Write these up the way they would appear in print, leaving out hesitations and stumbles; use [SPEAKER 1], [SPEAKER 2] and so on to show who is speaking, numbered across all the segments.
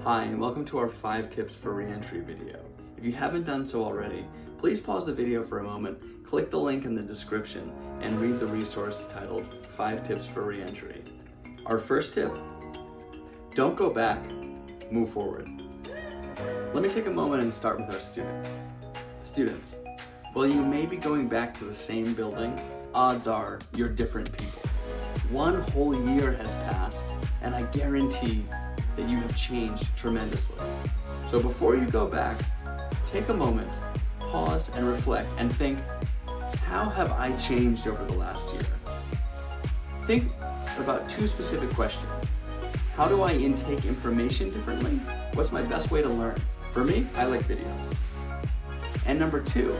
[SPEAKER 1] Hi, and welcome to our 5 tips for reentry video. If you haven't done so already, please pause the video for a moment, click the link in the description, and read the resource titled 5 tips for reentry. Our first tip, don't go back, move forward. Let me take a moment and start with our students. Students, while you may be going back to the same building, odds are you're different people. One whole year has passed, and I guarantee that you have changed tremendously. So before you go back, take a moment, pause and reflect and think, how have I changed over the last year? Think about 2 specific questions. How do I intake information differently? What's my best way to learn? For me, I like videos. And number 2,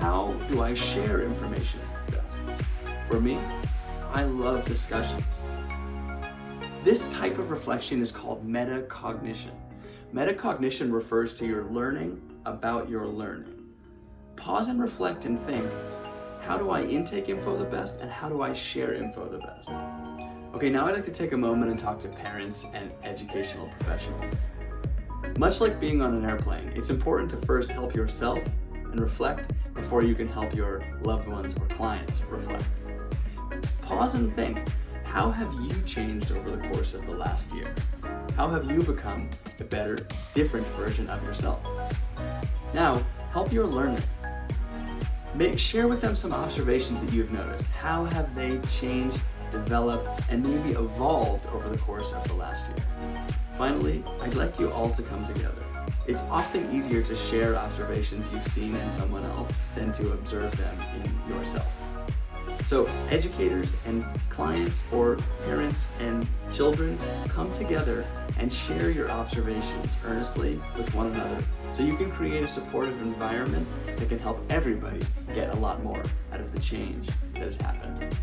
[SPEAKER 1] how do I share information best? For me, I love discussions. This type of reflection is called metacognition. Metacognition refers to your learning about your learning. Pause and reflect and think, how do I intake info the best and how do I share info the best? Okay, now I'd like to take a moment and talk to parents and educational professionals. Much like being on an airplane, it's important to first help yourself and reflect before you can help your loved ones or clients reflect. Pause and think, how have you changed over the course of the last year? How have you become a better, different version of yourself? Now, help your learner. Share with them some observations that you've noticed. How have they changed, developed, and maybe evolved over the course of the last year? Finally, I'd like you all to come together. It's often easier to share observations you've seen in someone else than to observe them in yourself. So educators and clients or parents and children, come together and share your observations earnestly with one another so you can create a supportive environment that can help everybody get a lot more out of the change that has happened.